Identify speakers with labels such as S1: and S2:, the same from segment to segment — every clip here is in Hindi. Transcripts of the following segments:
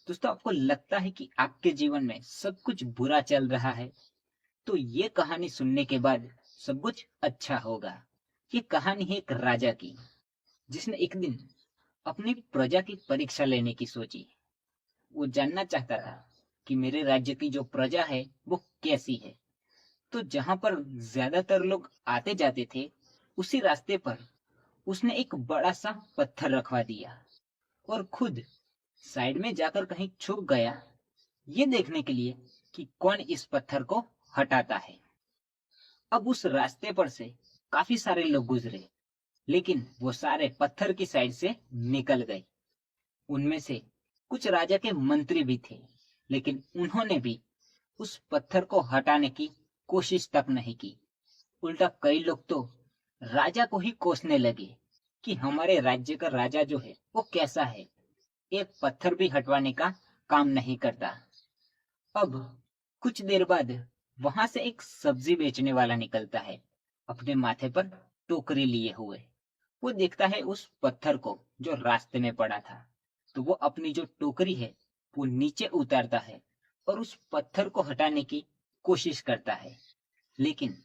S1: दोस्तों, आपको लगता है कि आपके जीवन में सब कुछ बुरा चल रहा है, तो ये कहानी सुनने के बाद सब कुछ अच्छा होगा। ये कहानी है एक राजा की, जिसने एक दिन अपनी प्रजा की परीक्षा लेने की सोची। वो जानना चाहता था कि मेरे राज्य की जो प्रजा है वो कैसी है। तो जहां पर ज्यादातर लोग आते जाते थे, उसी रास्ते पर उसने एक बड़ा सा पत्थर रखवा दिया और खुद साइड में जाकर कहीं छुप गया, ये देखने के लिए कि कौन इस पत्थर को हटाता है। अब उस रास्ते पर से काफी सारे लोग गुजरे, लेकिन वो सारे पत्थर की साइड से निकल गए। उनमें से कुछ राजा के मंत्री भी थे, लेकिन उन्होंने भी उस पत्थर को हटाने की कोशिश तक नहीं की। उल्टा कई लोग तो राजा को ही कोसने लगे कि हमारे राज्य का राजा जो है वो कैसा है, एक पत्थर भी हटवाने का काम नहीं करता। अब कुछ देर बाद वहां से एक सब्जी बेचने वाला निकलता है, अपने माथे पर टोकरी लिए हुए। वो देखता है उस पत्थर को जो रास्ते में पड़ा था, तो वो अपनी जो टोकरी है वो नीचे उतारता है और उस पत्थर को हटाने की कोशिश करता है। लेकिन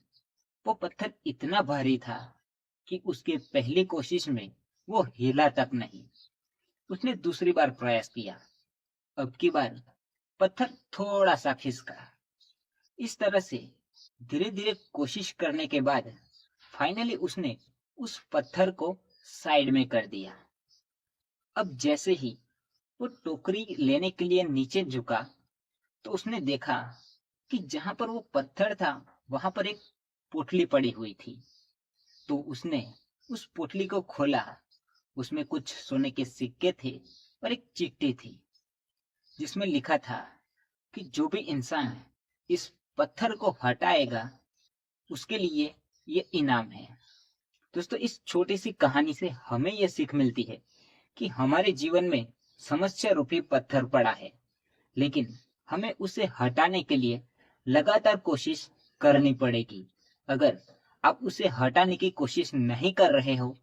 S1: वो पत्थर इतना भारी था कि उसके पहली कोशिश में वो हिला तक नहीं। उसने दूसरी बार प्रयास किया। अब की बार पत्थर थोड़ा सा खिसका। इस तरह से धीरे धीरे कोशिश करने के बाद फाइनली उसने उस पत्थर को साइड में कर दिया। अब जैसे ही वो टोकरी लेने के लिए नीचे झुका, तो उसने देखा कि जहां पर वो पत्थर था वहां पर एक पोटली पड़ी हुई थी। तो उसने उस पोटली को खोला। उसमें कुछ सोने के सिक्के थे और एक चिट्ठी थी, जिसमें लिखा था कि जो भी इंसान इस पत्थर को हटाएगा, उसके लिए ये इनाम है। दोस्तों, इस छोटी सी कहानी से हमें यह सीख मिलती है कि हमारे जीवन में समस्या रूपी पत्थर पड़ा है, लेकिन हमें उसे हटाने के लिए लगातार कोशिश करनी पड़ेगी। अगर आप उसे हटाने की कोशिश नहीं कर रहे हो,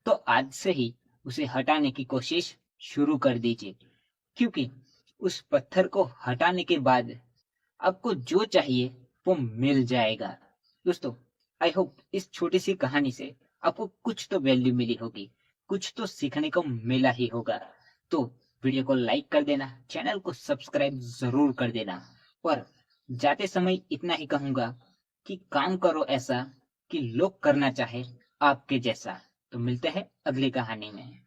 S1: तो आज से ही उसे हटाने की कोशिश शुरू कर दीजिए, क्योंकि उस पत्थर को हटाने के बाद आपको जो चाहिए वो मिल जाएगा। दोस्तों, आई होप इस छोटी सी कहानी से आपको कुछ तो वैल्यू मिली होगी, कुछ तो सीखने को मिला ही होगा। तो वीडियो को लाइक कर देना, चैनल को सब्सक्राइब जरूर कर देना, और जाते समय इतना ही कहूंगा कि काम करो ऐसा कि लोग करना चाहे आपके जैसा। तो मिलते हैं अगली कहानी में।